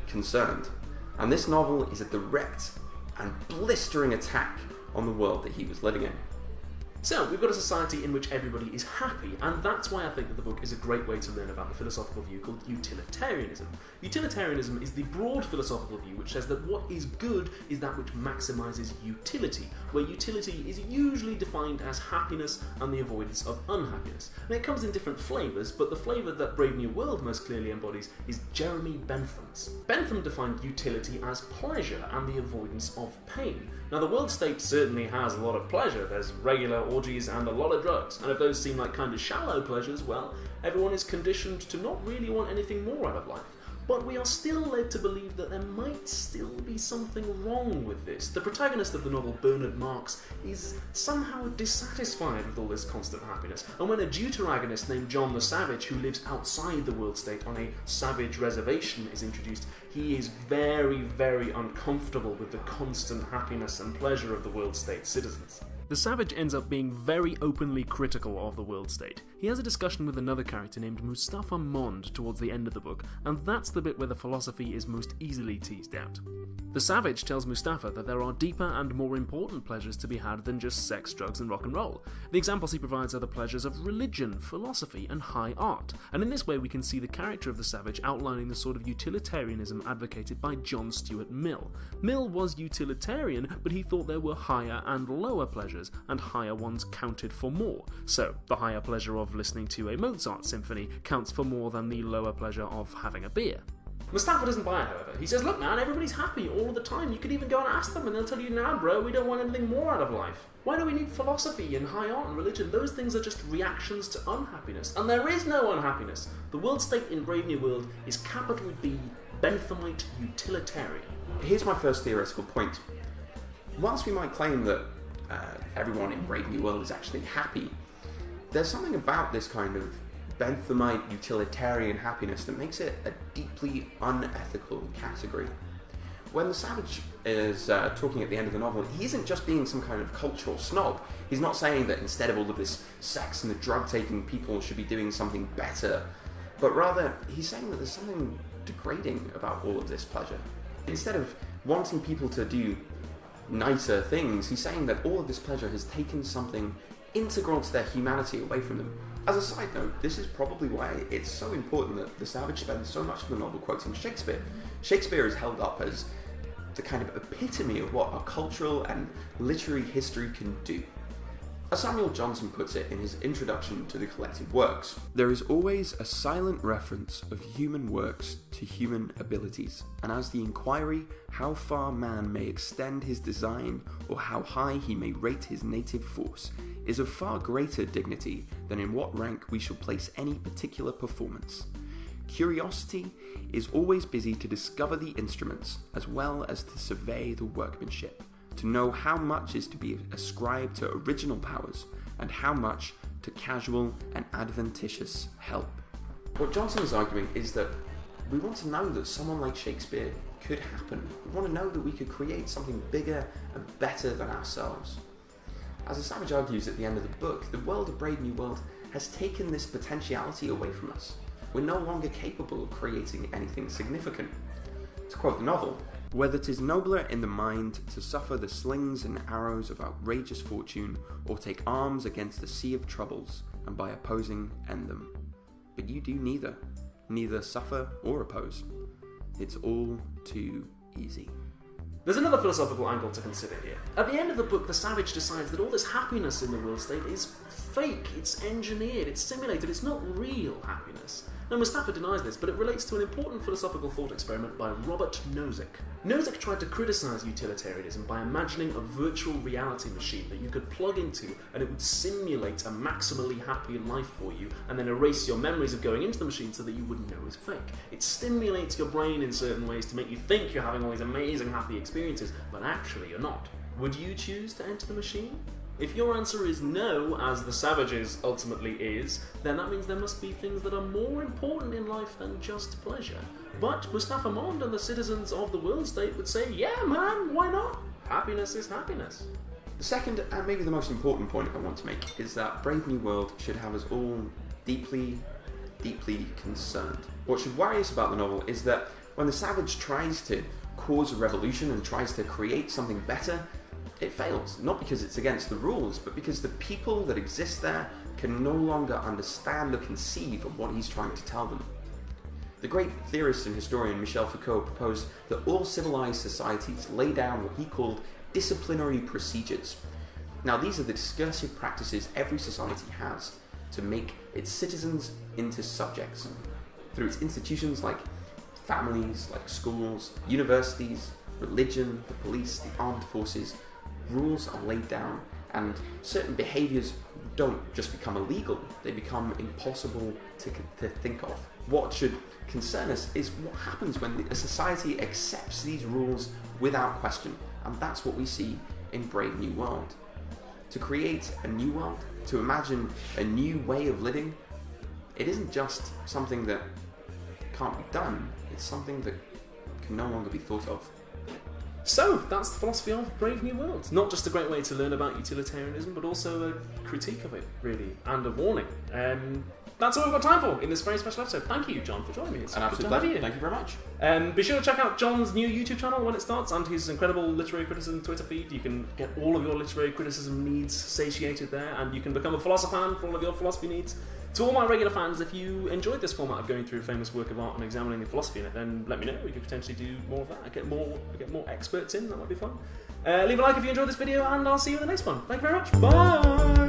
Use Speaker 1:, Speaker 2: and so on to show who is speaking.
Speaker 1: concerned. And this novel is a direct and blistering attack on the world that he was living in.
Speaker 2: So, we've got a society in which everybody is happy, and that's why I think that the book is a great way to learn about the philosophical view called utilitarianism. Utilitarianism is the broad philosophical view which says that what is good is that which maximises utility, where utility is usually defined as happiness and the avoidance of unhappiness. And it comes in different flavours, but the flavour that Brave New World most clearly embodies is Jeremy Bentham's. Bentham defined utility as pleasure and the avoidance of pain. Now, the world state certainly has a lot of pleasure. There's regular orgies and a lot of drugs, and if those seem like kind of shallow pleasures, well, everyone is conditioned to not really want anything more out of life. But we are still led to believe that there might still be something wrong with this. The protagonist of the novel, Bernard Marx, is somehow dissatisfied with all this constant happiness, and when a deuteragonist named John the Savage, who lives outside the world state on a savage reservation, is introduced, he is very, very uncomfortable with the constant happiness and pleasure of the world state citizens. The Savage ends up being very openly critical of the world state. He has a discussion with another character named Mustafa Mond towards the end of the book, and that's the bit where the philosophy is most easily teased out. The Savage tells Mustafa that there are deeper and more important pleasures to be had than just sex, drugs and rock and roll. The examples he provides are the pleasures of religion, philosophy and high art, and in this way we can see the character of the Savage outlining the sort of utilitarianism advocated by John Stuart Mill. Mill was utilitarian, but he thought there were higher and lower pleasures, and higher ones counted for more. So, the higher pleasure of listening to a Mozart symphony counts for more than the lower pleasure of having a beer. Mustafa doesn't buy it, however. He says, look man, everybody's happy all of the time. You could even go and ask them and they'll tell you, nah bro, we don't want anything more out of life. Why do we need philosophy and high art and religion? Those things are just reactions to unhappiness. And there is no unhappiness. The world state in Brave New World is capital B, Benthamite utilitarian.
Speaker 1: Here's my first theoretical point. Whilst we might claim that everyone in Brave New World is actually happy, there's something about this kind of Benthamite utilitarian happiness that makes it a deeply unethical category. When the Savage is talking at the end of the novel, he isn't just being some kind of cultural snob. He's not saying that instead of all of this sex and the drug-taking, people should be doing something better, but rather he's saying that there's something degrading about all of this pleasure. Instead of wanting people to do nicer things, he's saying that all of this pleasure has taken something integral to their humanity away from them. As a side note, this is probably why it's so important that the Savage spends so much of the novel quoting Shakespeare. Shakespeare is held up as the kind of epitome of what our cultural and literary history can do. As Samuel Johnson puts it in his introduction to the collected works, there is always a silent reference of human works to human abilities, and as the inquiry how far man may extend his design or how high he may rate his native force is of far greater dignity than in what rank we shall place any particular performance. Curiosity is always busy to discover the instruments as well as to survey the workmanship, to know how much is to be ascribed to original powers and how much to casual and adventitious help. What Johnson is arguing is that we want to know that someone like Shakespeare could happen. We want to know that we could create something bigger and better than ourselves. As the Savage argues at the end of the book, the world of Brave New World has taken this potentiality away from us. We're no longer capable of creating anything significant. To quote the novel, whether 'tis nobler in the mind to suffer the slings and arrows of outrageous fortune, or take arms against the sea of troubles, and by opposing end them. But you do neither suffer or oppose. It's all too easy.
Speaker 2: There's another philosophical angle to consider here. At the end of the book, the Savage decides that all this happiness in the world state is fake, it's engineered, it's simulated, it's not real happiness. Now, Mustafa denies this, but it relates to an important philosophical thought experiment by Robert Nozick. Nozick tried to criticize utilitarianism by imagining a virtual reality machine that you could plug into and it would simulate a maximally happy life for you and then erase your memories of going into the machine so that you wouldn't know it was fake. It stimulates your brain in certain ways to make you think you're having all these amazing happy experiences, but actually you're not. Would you choose to enter the machine? If your answer is no, as the Savage's ultimately is, then that means there must be things that are more important in life than just pleasure. But Mustafa Mond and the citizens of the world state would say, yeah man, why not? Happiness is happiness.
Speaker 1: The second, and maybe the most important point I want to make, is that Brave New World should have us all deeply, deeply concerned. What should worry us about the novel is that When the savage tries to cause a revolution and tries to create something better, it fails. Not because it's against the rules, but because the people that exist there can no longer understand or conceive of what he's trying to tell them. The great theorist and historian Michel Foucault proposed that all civilized societies lay down what he called disciplinary procedures. Now, these are the discursive practices every society has to make its citizens into subjects. Through its institutions like families, like schools, universities, religion, the police, the armed forces, rules are laid down, and certain behaviours don't just become illegal, they become impossible to think of. What should concern us is what happens when a society accepts these rules without question, and that's what we see in Brave New World. To create a new world, to imagine a new way of living, it isn't just something that can't be done, it's something that can no longer be thought of.
Speaker 2: So, that's the philosophy of Brave New World. Not just a great way to learn about utilitarianism, but also a critique of it, really, and a warning. That's all we've got time for in this very special episode. Thank you, John, for joining me. It's
Speaker 1: An absolute pleasure. Thank you very much.
Speaker 2: Be sure to check out John's new YouTube channel when it starts and his incredible literary criticism Twitter feed. You can get all of your literary criticism needs satiated there, and you can become a philosopher for all of your philosophy needs. To all my regular fans, if you enjoyed this format of going through a famous work of art and examining the philosophy in it, then let me know. We could potentially do more of that. I get more experts in. That might be fun. Leave a like if you enjoyed this video, and I'll see you in the next one. Thank you very much. Bye.